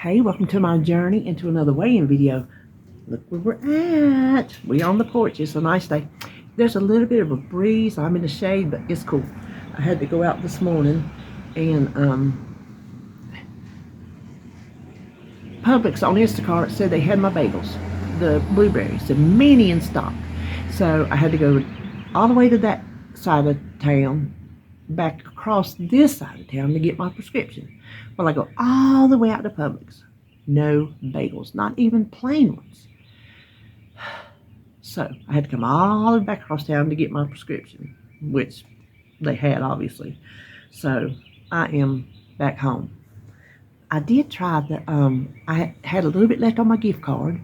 Hey, welcome to my journey into another weigh-in video. Look where we're at. We're on the porch. It's a nice day. There's a little bit of a breeze. I'm in the shade, but it's cool. I had to go out this morning and Publix on Instacart said they had my bagels, the blueberries, the mini in stock. So I had to go all the way to that side of town, back across this side of town to get my prescription. Well, I go all the way out to Publix. No bagels, not even plain ones. So I had to come all the way back across town to get my prescription, which they had, obviously. So I am back home. I did try the, I had a little bit left on my gift card,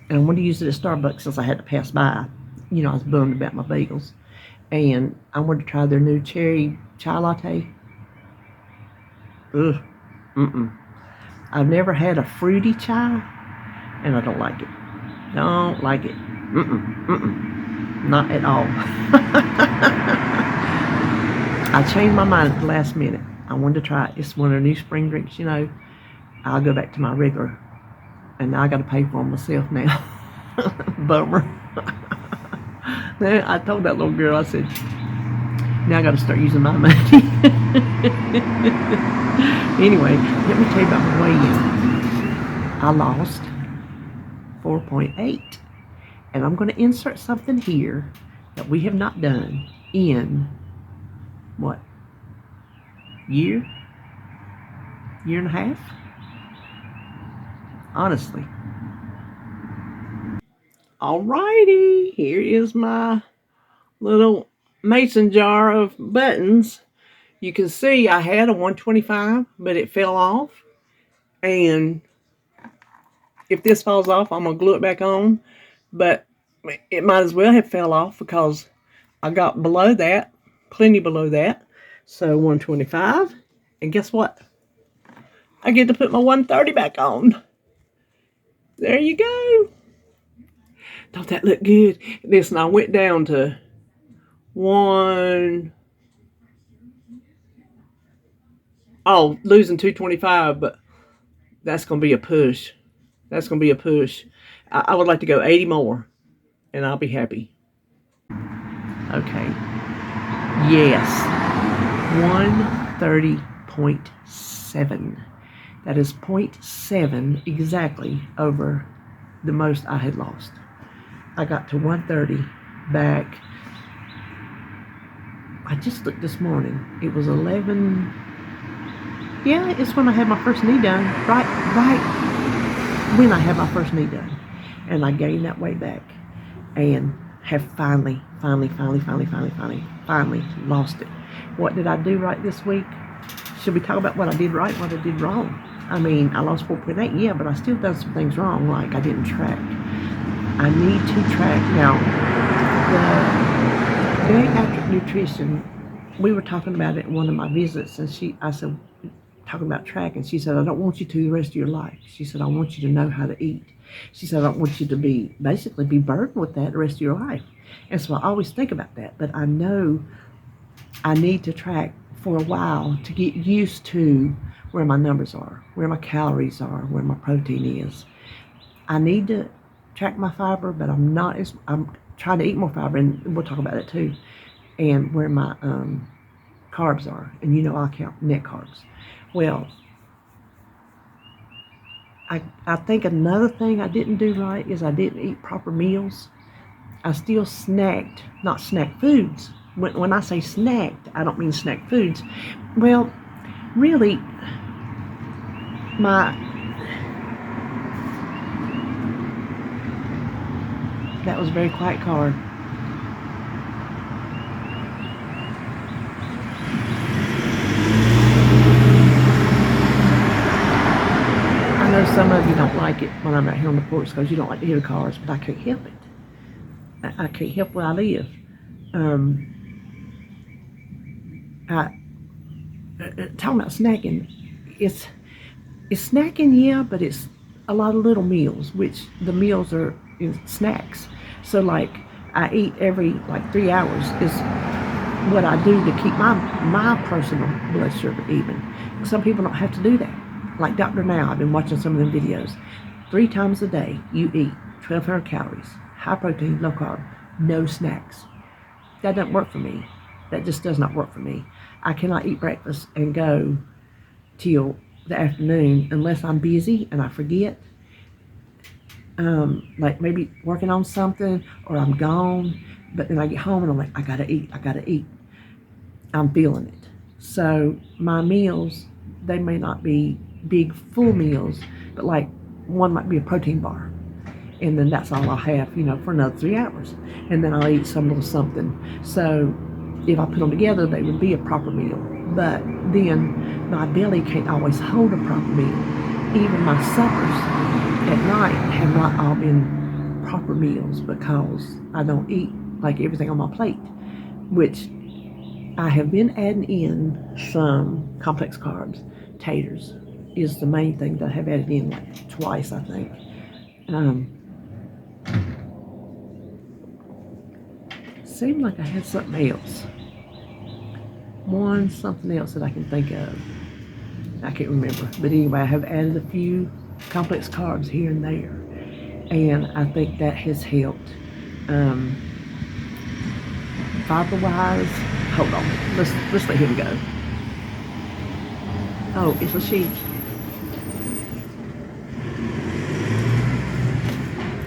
and I wanted to use it at Starbucks since I had to pass by. You know, I was bummed about my bagels. And I wanted to try their new cherry chai latte. Ugh. I've never had a fruity chai, and I don't like it. Don't like it. Not at all. I changed my mind at the last minute. I wanted to try it. It's one of the new spring drinks, you know. I'll go back to my regular, and now I got to pay for them myself now. Bummer. I told that little girl, I said, now I got to start using my money. Anyway, let me tell you about my weigh-in. I lost 4.8. And I'm going to insert something here that we have not done in, what, year and a half? Honestly. Alrighty, here is my little mason jar of buttons. You can see I had a 125, but it fell off. And if this falls off, I'm going to glue it back on. But it might as well have fell off because I got below that, plenty below that. So 125. And guess what? I get to put my 130 back on. There you go. Don't that look good? Listen, I went down to losing 225, but that's going to be a push. That's going to be a push. I would like to go 80 more, and I'll be happy. Okay. Yes. 130.7. That is 0.7 exactly over the most I had lost. I got to 130 back. I just looked this morning. It was 11. Yeah, it's when I had my first knee done. Right when I had my first knee done. And I gained that weight back. And have finally lost it. What did I do right this week? Should we talk about what I did right, what I did wrong? I mean, I lost 4.8, yeah, but I still done some things wrong, like I didn't track. I need to track. Now, the bariatric nutrition, we were talking about it in one of my visits, and I said, talking about tracking, she said, I don't want you to the rest of your life. She said, I want you to know how to eat. She said, I don't want you to basically be burdened with that the rest of your life. And so I always think about that, but I know I need to track for a while to get used to where my numbers are, where my calories are, where my protein is. I need to track my fiber, but I'm trying to eat more fiber, and we'll talk about it too, and where my carbs are. And you know I count net carbs. Well, I think another thing I didn't do right is I didn't eat proper meals. I still snacked, not snack foods. When I say snacked, I don't mean snack foods. Well, really, that was a very quiet car. I know some of you don't like it when I'm out here on the porch because you don't like to hear the cars, but I can't help it. I can't help where I live. Talking about snacking, it's snacking, yeah, but it's a lot of little meals, which the meals are snacks. So like I eat every 3 hours is what I do to keep my personal blood sugar even. Some people don't have to do that. like Dr. Now, I've been watching some of them videos. 3 times a day, you eat 1,200 calories, high protein, low carb, no snacks. That doesn't work for me. That just does not work for me. I cannot eat breakfast and go till the afternoon unless I'm busy and I forget. Like maybe working on something or I'm gone, but then I get home and I'm like, I gotta eat. I'm feeling it. So my meals, they may not be big full meals, but like one might be a protein bar. And then that's all I'll have, for another 3 hours. And then I'll eat some little something. So if I put them together, they would be a proper meal. But then my belly can't always hold a proper meal. Even my suppers at night have not all been proper meals because I don't eat like everything on my plate, which I have been adding in some complex carbs. Taters is the main thing that I have added in like twice, I think. Seemed like I had something else. Something else that I can think of. I can't remember. But anyway, I have added a few complex carbs here and there. And I think that has helped. Fiber-wise, hold on. Let's let him go. Oh, it's a sheep.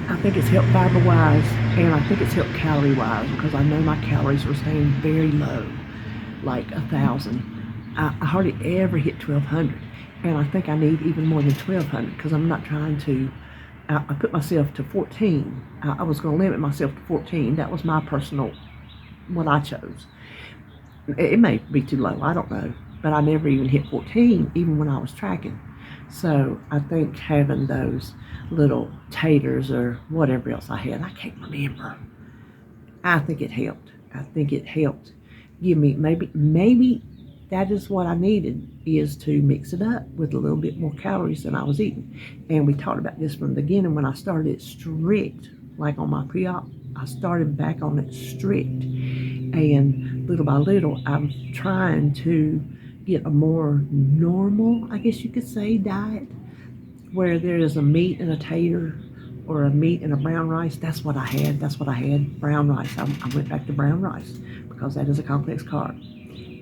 I think it's helped fiber-wise, and I think it's helped calorie-wise because I know my calories were staying very low, like 1,000. I hardly ever hit 1,200, and I think I need even more than 1,200 because I'm not trying to. I put myself to 14. I was going to limit myself to 14. That was my personal, what I chose. It may be too low, I don't know, but I never even hit 14, even when I was tracking. So I think having those little taters or whatever else I had, I can't remember. I think it helped. I think it helped give me, maybe that is what I needed, is to mix it up with a little bit more calories than I was eating. And we talked about this from the beginning when I started strict, like on my pre-op, I started back on it strict. And little by little, I'm trying to get a more normal, I guess you could say, diet where there is a meat and a tater or a meat and a brown rice. That's what I had. Brown rice. I went back to brown rice because that is a complex carb.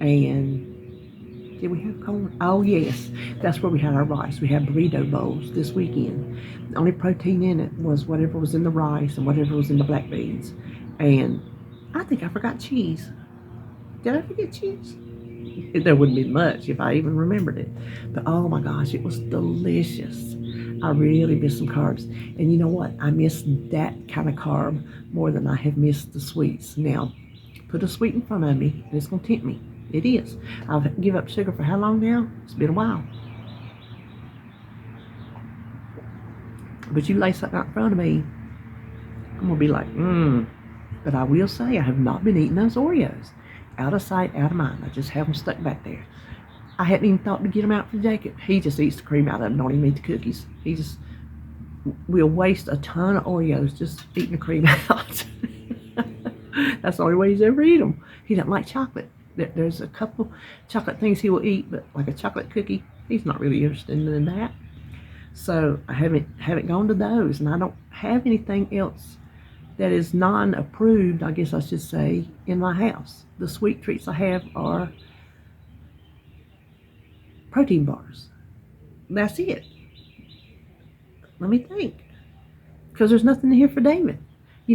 And did we have corn? Oh, yes. That's where we had our rice. We had burrito bowls this weekend. The only protein in it was whatever was in the rice and whatever was in the black beans. And I think I forgot cheese. Did I forget cheese? There wouldn't be much if I even remembered it. But oh my gosh, it was delicious. I really missed some carbs. And you know what? I missed that kind of carb more than I have missed the sweets. Now, put a sweet in front of me and it's going to tempt me. It is. I've given up sugar for how long now? It's been a while. But you lay something out in front of me, I'm going to be like, But I will say I have not been eating those Oreos. Out of sight, out of mind. I just have them stuck back there. I hadn't even thought to get them out for Jacob. He just eats the cream out of them, don't even eat the cookies. He just will waste a ton of Oreos just eating the cream out. That's the only way he's ever eat them. He doesn't like chocolate. There's a couple chocolate things he will eat, but like a chocolate cookie, he's not really interested in that. So I haven't gone to those, and I don't have anything else that is non-approved, I guess I should say, in my house. The sweet treats I have are protein bars. That's it. Let me think. Because there's nothing here for David.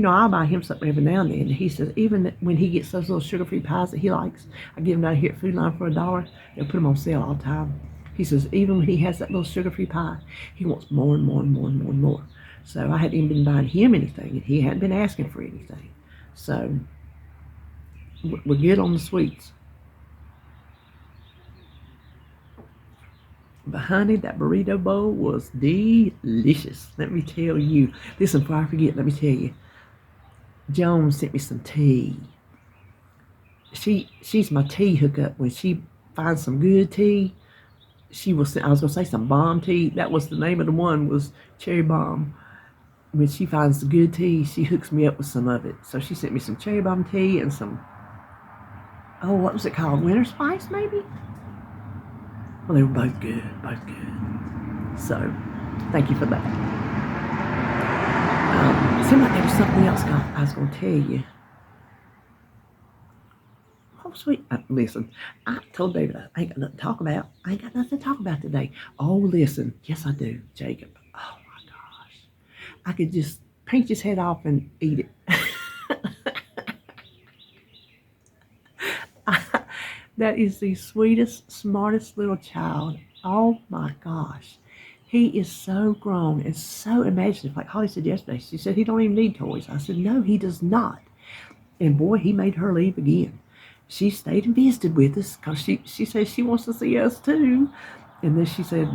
I'll buy him something every now and then. He says even when he gets those little sugar-free pies that he likes, I get them down here at Food Line for $1. They'll put them on sale all the time. He says even when he has that little sugar-free pie, he wants more and more and more and more and more. So I hadn't even been buying him anything, and he hadn't been asking for anything. So we're good on the sweets. But honey, that burrito bowl was delicious. Let me tell you. Listen, before I forget, let me tell you. Joan sent me some tea. She's my tea hookup. When she finds some good tea, she will send, I was going to say some bomb tea. That was the name of the one, was Cherry Bomb. When she finds the good tea, she hooks me up with some of it. So she sent me some Cherry Bomb tea and some, what was it called? Winter Spice, maybe? Well, they were both good, both good. So, thank you for that. It seemed like there was something else I was going to tell you. Oh, sweet. Listen, I told David I ain't got nothing to talk about. I ain't got nothing to talk about today. Oh, listen. Yes, I do, Jacob. Oh, my gosh. I could just pinch his head off and eat it. That is the sweetest, smartest little child. Oh, my gosh. He is so grown and so imaginative. Like Holly said yesterday, she said he don't even need toys. I said, no, he does not. And boy, he made her leave again. She stayed and visited with us because she says she wants to see us too. And then she said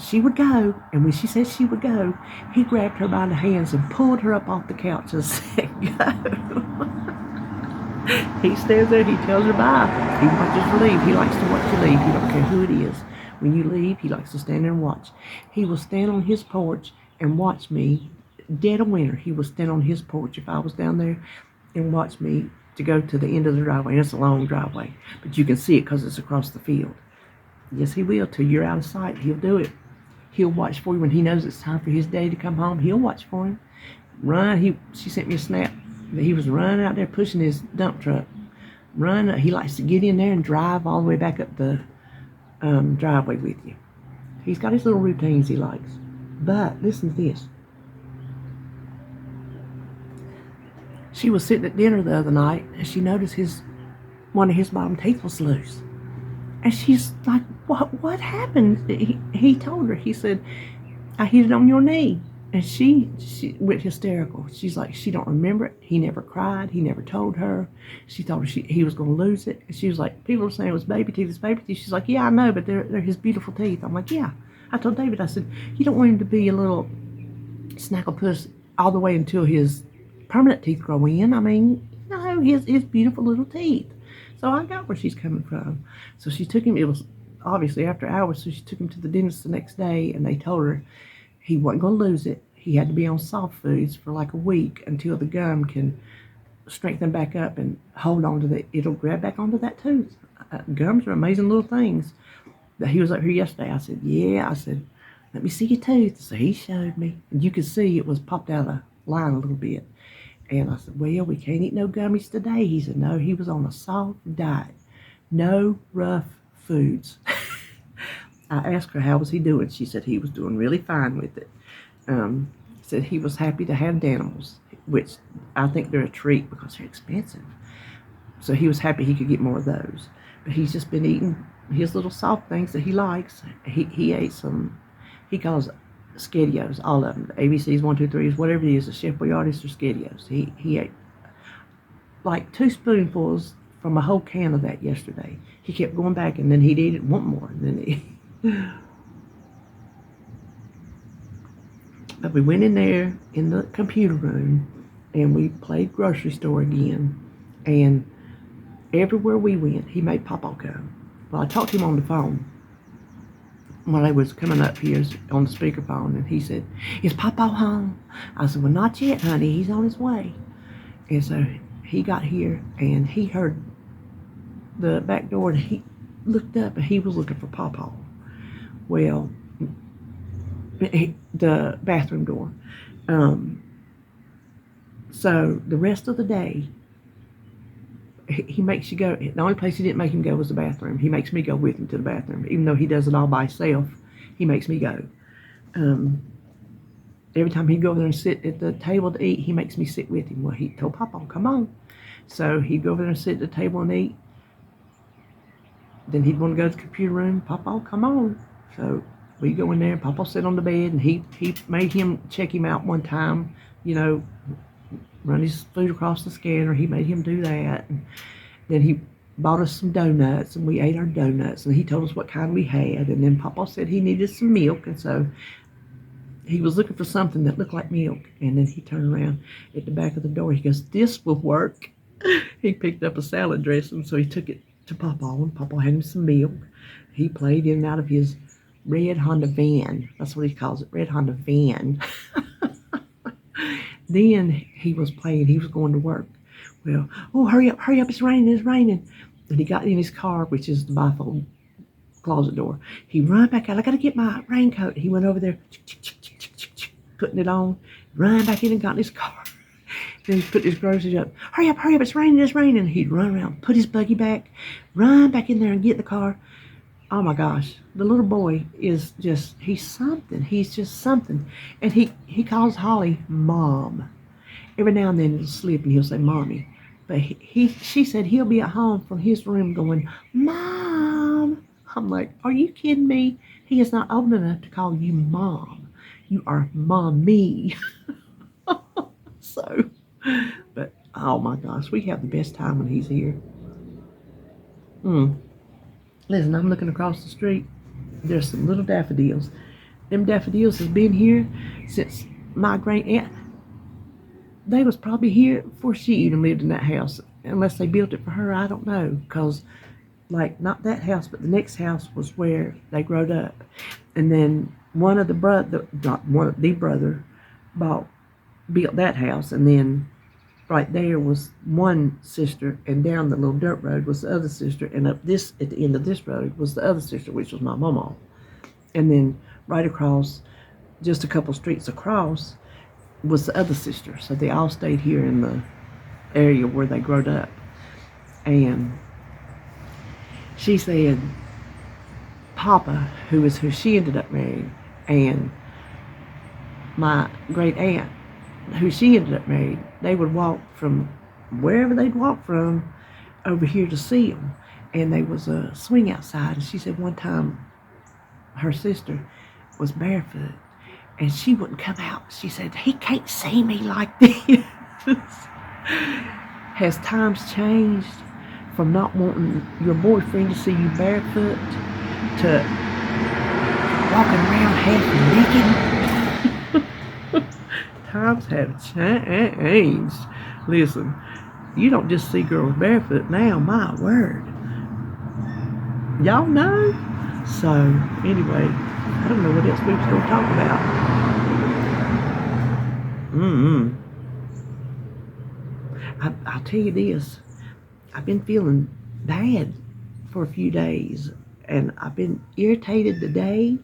she would go. And when she said she would go, he grabbed her by the hands and pulled her up off the couch and said, go. He stands there, he tells her bye. He watches her leave. He likes to watch you leave. He don't care who it is. When you leave, he likes to stand there and watch. He will stand on his porch and watch me. Dead of winter, he will stand on his porch if I was down there and watch me to go to the end of the driveway. And it's a long driveway, but you can see it because it's across the field. Yes, he will. Till you're out of sight, he'll do it. He'll watch for you when he knows it's time for his day to come home. He'll watch for him. Run. She sent me a snap that he was running out there pushing his dump truck. Run. He likes to get in there and drive all the way back up the driveway with you. He's got his little routines he likes. But listen to this. She was sitting at dinner the other night and she noticed one of his bottom teeth was loose. And she's like, what happened? He told her, he said, I hit it on your knee. And she went hysterical. She's like, she don't remember it. He never cried. He never told her. She told her he was going to lose it. And she was like, people are saying it was baby teeth. It's baby teeth. She's like, yeah, I know, but they're his beautiful teeth. I'm like, yeah. I told David, I said, you don't want him to be a little snagglepuss all the way until his permanent teeth grow in. I mean, his beautiful little teeth. So I got where she's coming from. So she took him, it was obviously after hours, so she took him to the dentist the next day, and they told her he wasn't going to lose it. He had to be on soft foods for like a week until the gum can strengthen back up and hold on to it'll grab back onto that tooth. Gums are amazing little things. But he was up here yesterday. I said, yeah. I said, let me see your tooth. So he showed me. And you could see it was popped out of line a little bit. And I said, well, we can't eat no gummies today. He said, no, he was on a soft diet. No rough foods. I asked her, how was he doing? She said he was doing really fine with it. Said he was happy to have Danimals, which I think they're a treat because they're expensive. So he was happy he could get more of those. But he's just been eating his little soft things that he likes. He ate some, he calls SketchUs, all of them, the ABCs, 1, 2, 3s, whatever it is, the Chef Boyardee's or SketchUs. He ate like 2 spoonfuls from a whole can of that yesterday. He kept going back, and then he'd eat it and want more. And then But we went in there in the computer room, and we played grocery store again. And everywhere we went, he made Pawpaw come. Well, I talked to him on the phone when I was coming up here on the speakerphone, and he said, is Pawpaw home? I said, well, not yet, honey. He's on his way. And so he got here, and he heard the back door, and he looked up, and he was looking for Pawpaw. Well, the bathroom door. So the rest of the day, he makes you go. The only place he didn't make him go was the bathroom. He makes me go with him to the bathroom. Even though he does it all by himself, he makes me go. Every time he'd go over there and sit at the table to eat, he makes me sit with him. Well, he told Pawpaw, come on. So he'd go over there and sit at the table and eat. Then he'd want to go to the computer room. Pawpaw, come on. So we go in there, Pawpaw sit on the bed, and he made him check him out one time, run his food across the scanner. He made him do that. And then he bought us some donuts, and we ate our donuts, and he told us what kind we had. And then Pawpaw said he needed some milk, and so he was looking for something that looked like milk. And then he turned around at the back of the door. He goes, this will work. He picked up a salad dressing, so he took it to Pawpaw, and Pawpaw had him some milk. He played in and out of his red Honda van. That's what he calls it, red Honda van. Then he was playing. He was going to work. Well, oh, hurry up, it's raining. And he got in his car, which is the bifold closet door. He run back out. I got to get my raincoat. He went over there, putting it on, run back in and got in his car. Then he put his groceries up. Hurry up, it's raining. He'd run around, put his buggy back, run back in there and get in the car. Oh my gosh, the little boy is just, he's something. He's just something. And he calls Holly Mom. Every now and then he'll slip and he'll say Mommy. But she said he'll be at home from his room going, Mom. I'm like, are you kidding me? He is not old enough to call you Mom. You are Mommy. So, but oh my gosh, we have the best time when he's here. Listen, I'm looking across the street. There's some little daffodils. Them daffodils has been here since my great aunt. They was probably here before she even lived in that house. Unless they built it for her, I don't know. Because, like, not that house, but the next house was where they growed up. And then one of the brother built that house. And then right there was one sister, and down the little dirt road was the other sister, and up this, at the end of this road, was the other sister, which was my mama. And then right across, just a couple streets across, was the other sister. So they all stayed here in the area where they growed up. And she said Papa, who is who she ended up marrying, and my great aunt, who she ended up marrying, they would walk from wherever they'd walk from over here to see them. And there was a swing outside. And she said one time her sister was barefoot and she wouldn't come out. She said, he can't see me like this. Has times changed from not wanting your boyfriend to see you barefoot to walking around half naked? Times have changed. Listen, you don't just see girls barefoot now, my word. Y'all know? So, anyway, I don't know what else we was going to talk about. I'll tell you this. I've been feeling bad for a few days, and I've been irritated today,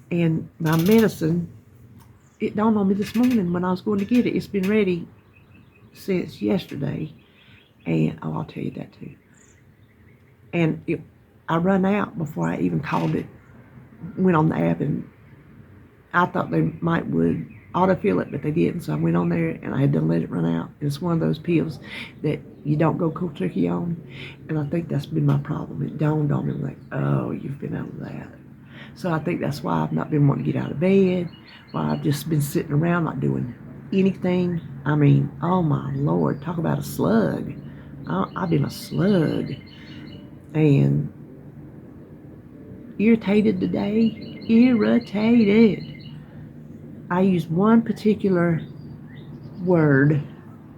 and my medicine, it dawned on me this morning when I was going to get it. It's been ready since yesterday. And, I'll tell you that too. And I run out before I even called it, went on the app, and I thought they would autofill it, but they didn't. So I went on there and I had to let it run out. And it's one of those pills that you don't go cold turkey on. And I think that's been my problem. It dawned on me like, oh, you've been out of that. So I think that's why I've not been wanting to get out of bed, why I've just been sitting around not doing anything. I mean, oh my Lord, talk about a slug. I've been a slug. And irritated today. Irritated. I used one particular word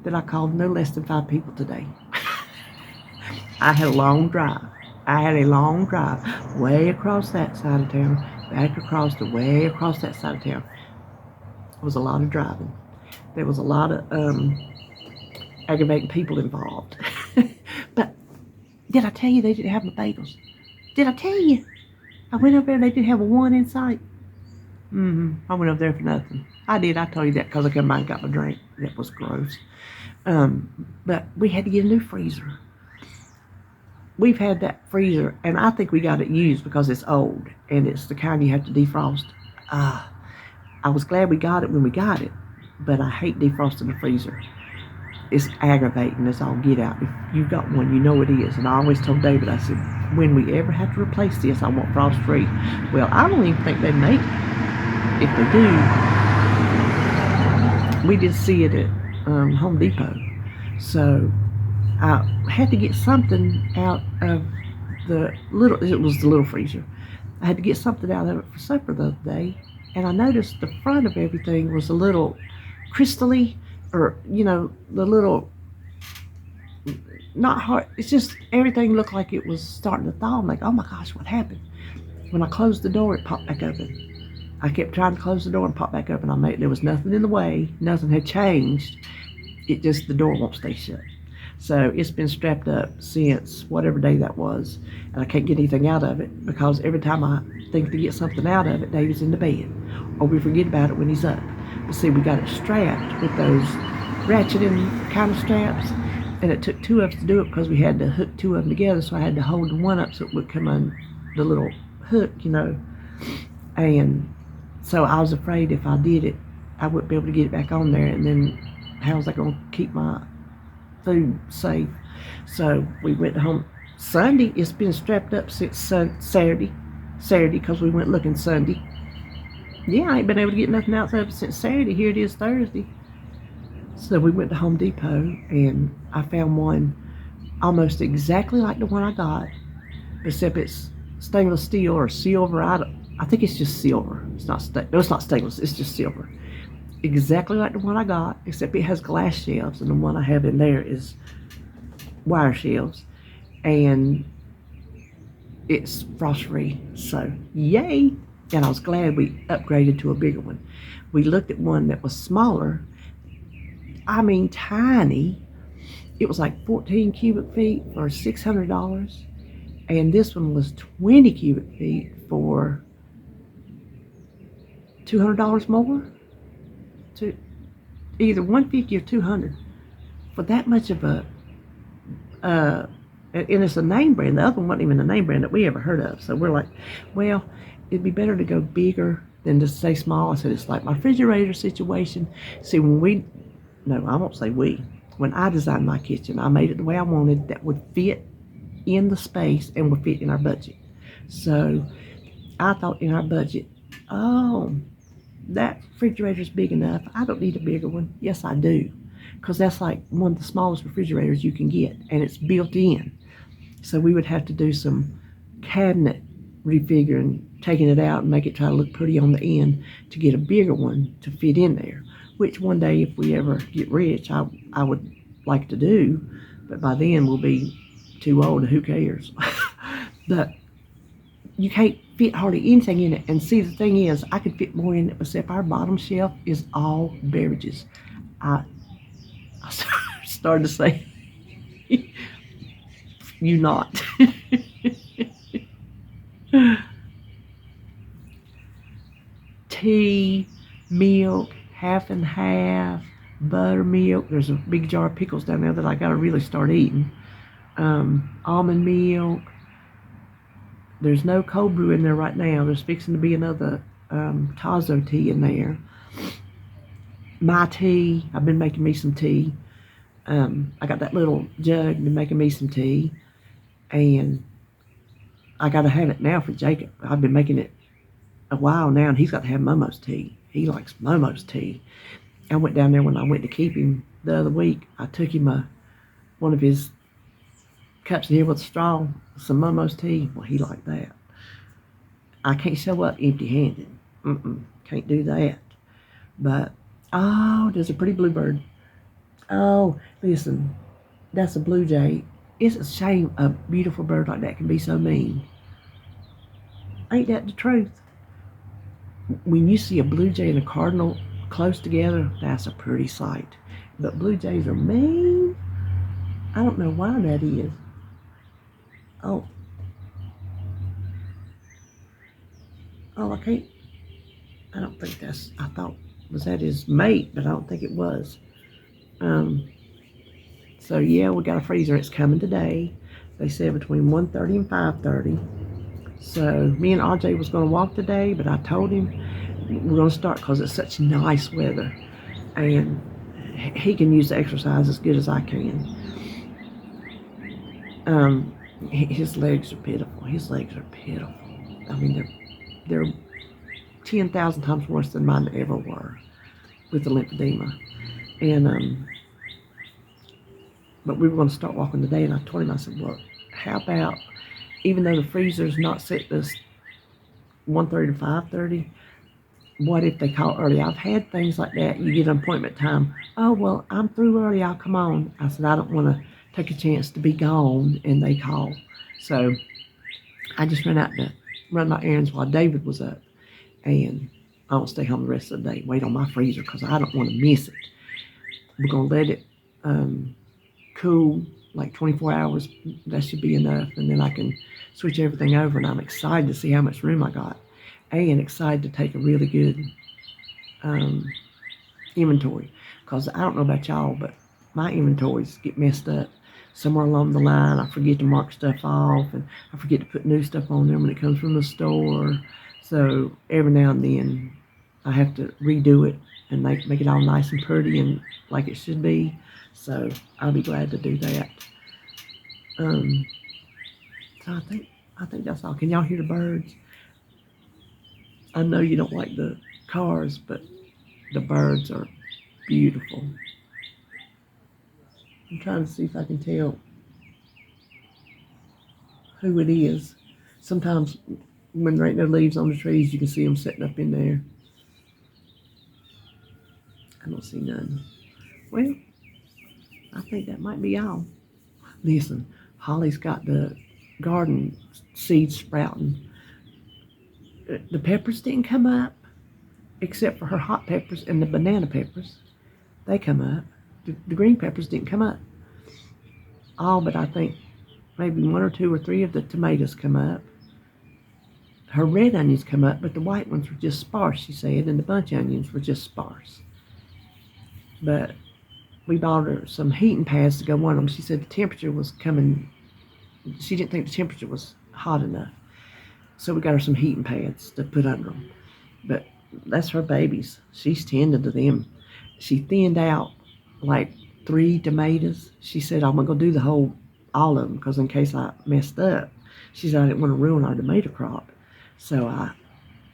that I called no less than 5 people today. I had a long drive. Way across that side of town, back across the way across that side of town. It was a lot of driving. There was a lot of aggravating people involved. But did I tell you they didn't have my bagels? Did I tell you? I went over there and they didn't have a one in sight. I went over there for nothing. I did. I told you that because I came by and got my drink. That was gross. But we had to get a new freezer. We've had that freezer, and I think we got it used because it's old, and it's the kind you have to defrost. I was glad we got it when we got it, but I hate defrosting the freezer. It's aggravating as all get out. If you've got one, you know it is. And I always told David, I said, when we ever have to replace this, I want frost-free. Well, I don't even think they make it. If they do, we did see it at Home Depot. So I had to get something out of it was the little freezer. I had to get something out of it for supper the other day. And I noticed the front of everything was a little crystally, or, the little, not hard. It's just everything looked like it was starting to thaw. I'm like, oh my gosh, what happened? When I closed the door, it popped back open. I kept trying to close the door and pop back open. There was nothing in the way. Nothing had changed. The door won't stay shut. So it's been strapped up since whatever day that was, and I can't get anything out of it because every time I think to get something out of it, David's in the bed, or we forget about it when he's up. But see, we got it strapped with those ratcheting kind of straps, and it took two of us to do it because we had to hook two of them together. So I had to hold the one up so it would come on the little hook, and so I was afraid if I did it, I wouldn't be able to get it back on there, and then how was I going to keep my food safe? So we went home Sunday. It's been strapped up since Saturday because we went looking Sunday. Yeah, I ain't been able to get nothing out of it since Saturday. Here it is Thursday. So we went to Home Depot, and I found one almost exactly like the one I got, except it's stainless steel or silver. I think it's just silver. It's not stainless. It's just silver. Exactly like the one I got, except it has glass shelves, and the one I have in there is wire shelves, and it's frost-free. So yay! And I was glad we upgraded to a bigger one. We looked at one that was smaller. I mean, tiny. It was like 14 cubic feet for $600, and this one was 20 cubic feet for $200 more. To either $150 or $200 for that much of a. And it's a name brand. The other one wasn't even a name brand that we ever heard of. So we're like, well, it'd be better to go bigger than to stay small. I said, it's like my refrigerator situation. See, I won't say we. When I designed my kitchen, I made it the way I wanted that would fit in the space and would fit in our budget. So I thought in our budget, that refrigerator's big enough. I don't need a bigger one. Yes, I do, because that's like one of the smallest refrigerators you can get, and it's built in. So we would have to do some cabinet refiguring, taking it out and make it try to look pretty on the end to get a bigger one to fit in there, which one day if we ever get rich, I would like to do, but by then we'll be too old and who cares. But you can't fit hardly anything in it. And see, the thing is, I could fit more in it, except our bottom shelf is all beverages. I started to say, you not. Tea, milk, half and half, buttermilk. There's a big jar of pickles down there that I got to really start eating. Almond milk. There's no cold brew in there right now. There's fixing to be another Tazo tea in there. My tea. I've been making me some tea. I got that little jug, been making me some tea. And I got to have it now for Jacob. I've been making it a while now, and he's got to have Momo's tea. He likes Momo's tea. I went down there when I went to keep him the other week. I took him one of his cups in here with a straw, some Momo's tea. Well, he liked that. I can't show up empty-handed. Can't do that. But, there's a pretty bluebird. Oh, listen, that's a blue jay. It's a shame a beautiful bird like that can be so mean. Ain't that the truth? When you see a blue jay and a cardinal close together, that's a pretty sight. But blue jays are mean. I don't know why that is. I don't think I thought, was that his mate, but I don't think it was. So yeah, we got a freezer. It's coming today. They said between 1:30 and 5:30. So me and RJ was going to walk today, but I told him we're going to start because it's such nice weather. And he can use the exercise as good as I can. His legs are pitiful. His legs are pitiful. I mean, they're 10,000 times worse than mine ever were with the lymphedema. And but we were going to start walking today, and I told him, I said, well, how about, even though the freezer's not set this 1:30 to 5:30, what if they call early? I've had things like that. You get an appointment time. Oh, well, I'm through early. I'll come on. I said, I don't want to take a chance to be gone, and they call. So I just ran out to run my errands while David was up, and I won't stay home the rest of the day, wait on my freezer, because I don't want to miss it. We're going to let it cool, like 24 hours, that should be enough. And then I can switch everything over. And I'm excited to see how much room I got. And excited to take a really good um, inventory. Because I don't know about y'all, but my inventories get messed up. Somewhere along the line, I forget to mark stuff off, and I forget to put new stuff on there when it comes from the store. So every now and then, I have to redo it and make it all nice and pretty and like it should be. So I'll be glad to do that. Um, so I think that's all. Can y'all hear the birds? I know you don't like the cars, but the birds are beautiful. I'm trying to see if I can tell who it is. Sometimes when there ain't no leaves on the trees, you can see them sitting up in there. I don't see none. Well, I think that might be all. Listen, Holly's got the garden seeds sprouting. The peppers didn't come up, except for her hot peppers and the banana peppers. They come up. The green peppers didn't come up. All but I think maybe one or two or three of the tomatoes come up. Her red onions come up, but the white ones were just sparse, she said, and the bunch onions were just sparse. But we bought her some heating pads to go on them. She said the temperature was coming. She didn't think the temperature was hot enough. So we got her some heating pads to put under them. But that's her babies. She's tending to them. She thinned out like 3 tomatoes. She said, I'm going to go do all of them because in case I messed up. She said, I didn't want to ruin our tomato crop. So I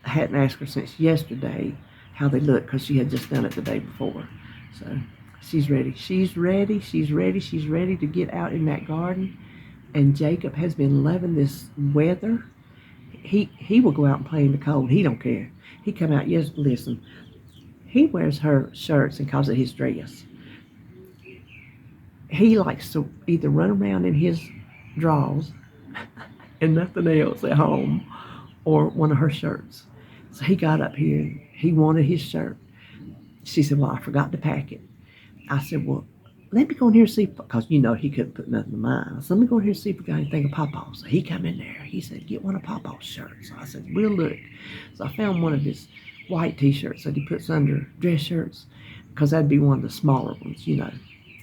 hadn't asked her since yesterday how they look because she had just done it the day before. So she's ready. She's ready. She's ready. She's ready to get out in that garden. And Jacob has been loving this weather. He will go out and play in the cold. He don't care. He come out, yes, listen. He wears her shirts and calls it his dress. He likes to either run around in his drawers and nothing else at home or one of her shirts. So he got up here and he wanted his shirt. She said, well, I forgot to pack it. I said, well, let me go in here and see, because he couldn't put nothing in mine. So let me go in here and see if we got anything of Pawpaw. So he come in there. He said, get one of Pawpaw's shirts. So I said, we'll look. So I found one of his white t-shirts that he puts under dress shirts, because that'd be one of the smaller ones.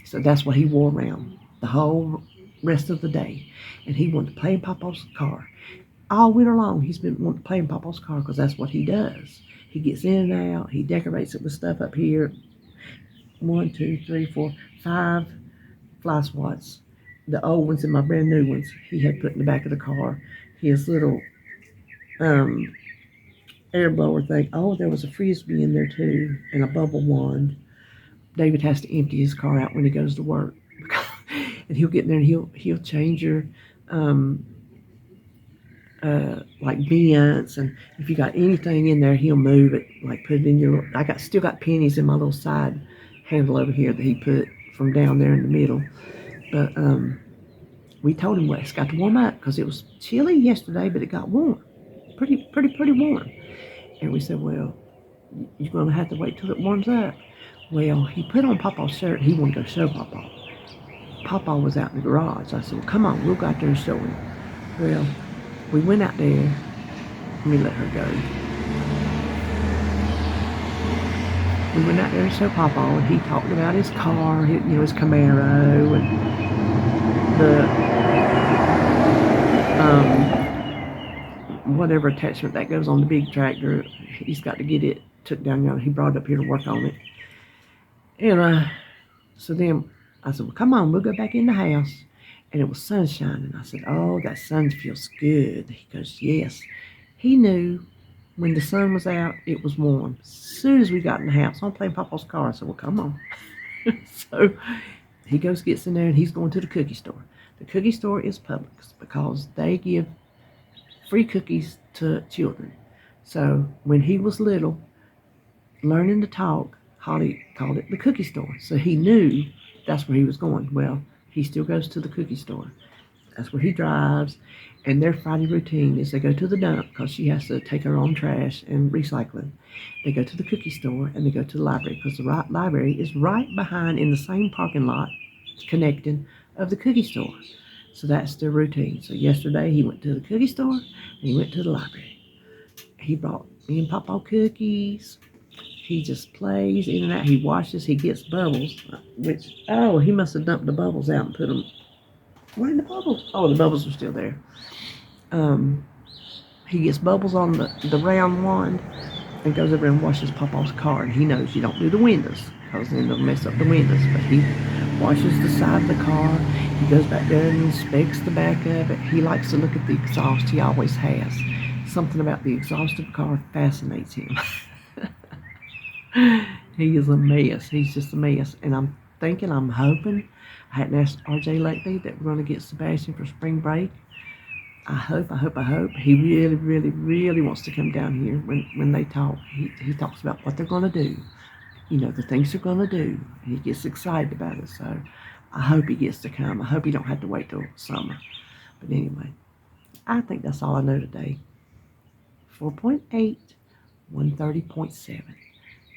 So that's what he wore around the whole rest of the day. And he wanted to play in Pawpaw's car. All winter long, he's been wanting to play in Pawpaw's car because that's what he does. He gets in and out. He decorates it with stuff up here. 1, 2, 3, 4, 5 fly swats. The old ones and my brand new ones he had put in the back of the car. His little air blower thing. Oh, there was a frisbee in there too, and a bubble wand. David has to empty his car out when he goes to work, and he'll get in there and he'll change your like vents, and if you got anything in there, he'll move it. Like put it in your. Still got pennies in my little side handle over here that he put from down there in the middle. But we told him, well, it's got to warm up because it was chilly yesterday, but it got warm, pretty warm. And we said, well, you're going to have to wait till it warms up. Well, he put on Pawpaw's shirt. He wanted to go show Pawpaw. Pawpaw was out in the garage. I said, well, come on, we'll go out there and show him. Well, we went out there. Let me let her go. We went out there and showed Pawpaw, and he talked about his car, his Camaro, and the whatever attachment that goes on the big tractor. He's got to get it took down there. He brought it up here to work on it. And so then I said, well, come on, we'll go back in the house. And it was sunshine. And I said, oh, that sun feels good. He goes, yes. He knew when the sun was out, it was warm. As soon as we got in the house, I'm playing Pawpaw's car. I said, well, come on. So he gets in there, and he's going to the cookie store. The cookie store is Publix because they give free cookies to children. So when he was little, learning to talk, Holly called it the cookie store. So he knew that's where he was going. Well, he still goes to the cookie store. That's where he drives. And their Friday routine is they go to the dump because she has to take her own trash and recycling. They go to the cookie store and they go to the library because the library is right behind in the same parking lot connecting of the cookie store. So that's their routine. So yesterday he went to the cookie store and he went to the library. He brought me and Papa cookies. He just plays in and out. He washes. He gets bubbles, which, oh, he must have dumped the bubbles out and put them. Where are the bubbles? Oh, the bubbles are still there. He gets bubbles on the round wand and goes over and washes Papa's car. And he knows you don't do the windows because then they'll mess up the windows. But he washes the side of the car. He goes back there and inspects the back of it. He likes to look at the exhaust. He always has. Something about the exhaust of a car fascinates him. He is a mess. He's just a mess. And I'm hoping, I hadn't asked RJ lately, that we're going to get Sebastian for spring break. I hope. He really, really, really wants to come down here when they talk. He talks about what they're going to do. You know, the things they're going to do. He gets excited about it. So I hope he gets to come. I hope he don't have to wait till summer. But anyway, I think that's all I know today. 4.8, 130.7.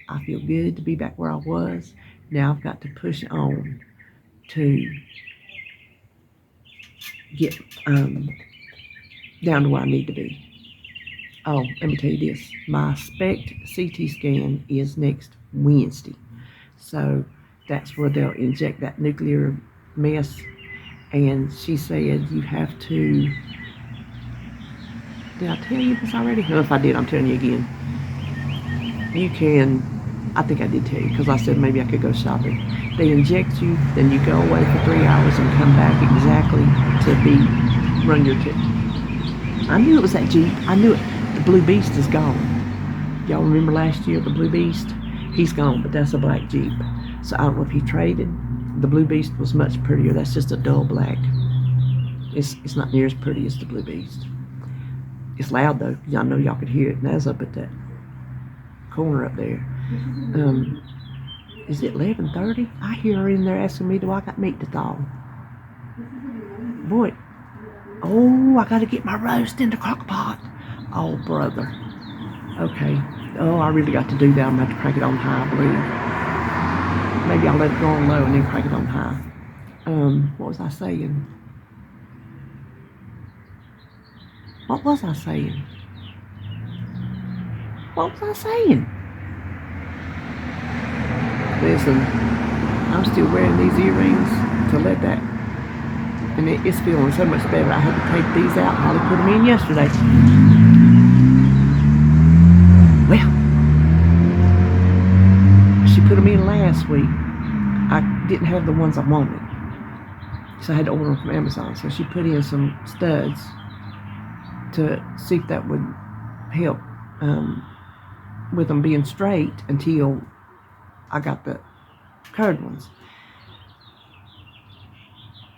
I feel good to be back where I was. Now I've got to push on to get down to where I need to be. Oh, let me tell you this. My SPECT CT scan is next Wednesday. So that's where they'll inject that nuclear mess. And she said you have to... Did I tell you this already? No, if I did, I'm telling you again. You can... I think I did tell you because I said maybe I could go shopping. They inject you, then you go away for 3 hours and come back exactly to run your ticket. I knew it was that Jeep. I knew it. The Blue Beast is gone. Y'all remember last year, the Blue Beast? He's gone, but that's a black Jeep. So I don't know if he traded. The Blue Beast was much prettier. That's just a dull black. It's not near as pretty as the Blue Beast. It's loud though. Y'all know y'all could hear it. And that's up at that corner up there. Is it 11:30? I hear her in there asking me, do I got meat to thaw? Boy. Oh, I got to get my roast in the crock pot. Oh, brother. Okay. Oh, I really got to do that. I'm going to have to crank it on high, I believe. Maybe I'll let it go on low and then crank it on high. What was I saying? What was I saying? Listen, I'm still wearing these earrings to let that... And it's feeling so much better. I had to take these out. Holly put them in yesterday. Well, she put them in last week. I didn't have the ones I wanted, so I had to order them from Amazon. So she put in some studs to see if that would help with them being straight until I got the curved ones.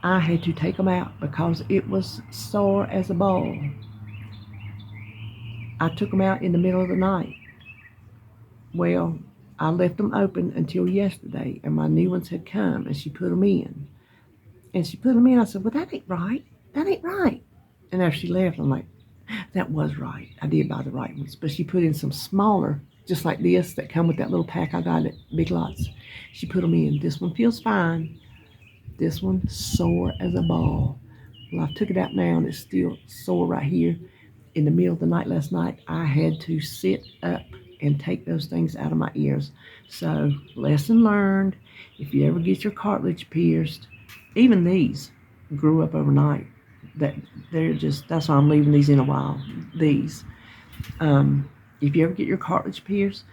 I had to take them out because it was sore as a ball. I took them out in the middle of the night. Well, I left them open until yesterday, and my new ones had come, and she put them in. And she put them in. I said, well, that ain't right. And after she left, I'm like, that was right. I did buy the right ones. But she put in some smaller, just like this, that come with that little pack I got at Big Lots. She put them in. This one feels fine. This one sore as a ball. Well, I took it out now and it's still sore right here. In the middle of the night last night, I had to sit up and take those things out of my ears. So, lesson learned. If you ever get your cartilage pierced, even these grew up overnight. That's why I'm leaving these in a while. These. If you ever get your cartilage pierced,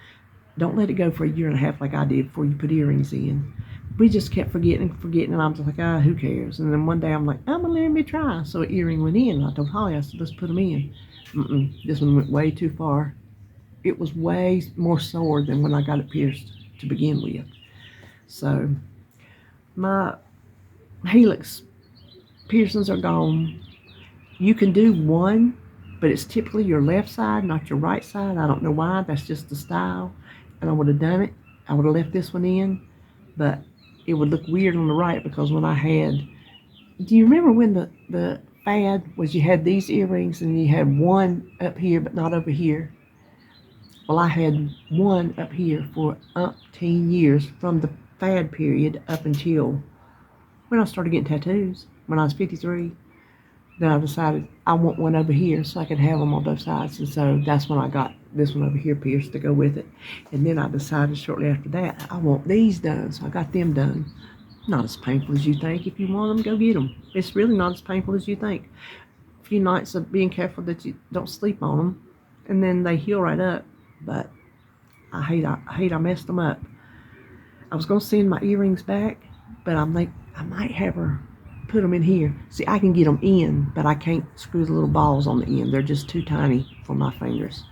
don't let it go for 1.5 years like I did before you put earrings in. We just kept forgetting, and I'm just like, who cares? And then one day I'm like, I'm gonna let me try. So an earring went in. I told Holly, I said, let's put them in. This one went way too far. It was way more sore than when I got it pierced to begin with. So my helix piercings are gone. You can do one, but it's typically your left side, not your right side. I don't know why. That's just the style. And I would have done it. I would have left this one in, but it would look weird on the right because when I had... Do you remember when the fad was you had these earrings and you had one up here but not over here? Well, I had one up here for 10 years from the fad period up until when I started getting tattoos, when I was 53, then I decided I want one over here so I could have them on both sides. And so that's when I got this one over here pierced to go with it. And then I decided shortly after that, I want these done. So I got them done. Not as painful as you think. If you want them, go get them. It's really not as painful as you think. A few nights of being careful that you don't sleep on them, and then they heal right up. But I hate I messed them up. I was gonna send my earrings back, but I'm like, I might have her put them in here. See, I can get them in, but I can't screw the little balls on the end. They're just too tiny for my fingers.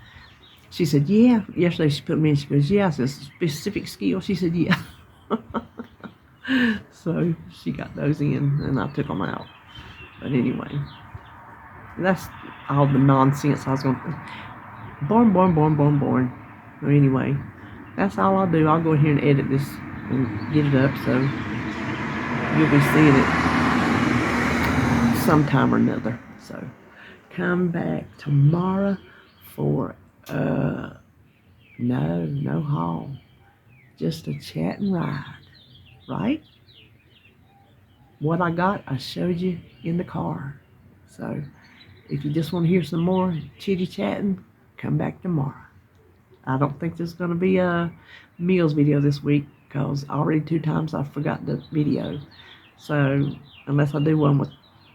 She said, yeah. Yesterday she put them in. She goes, yeah, it's a specific skill. She said, yeah. So she got those in, and I took them out. But anyway, that's all the nonsense I was going to. Born. But anyway, that's all I'll do. I'll go in here and edit this and get it up, so you'll be seeing it sometime or another. So come back tomorrow for no haul, just a chat and ride, right? What I got, I showed you in the car. So if you just want to hear some more chitty chatting, come back tomorrow. I don't think there's going to be a meals video this week because already 2 times I forgot the video. So unless I do one with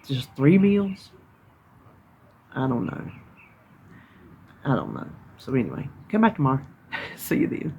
just 3 meals, I don't know. So anyway, come back tomorrow. See you then.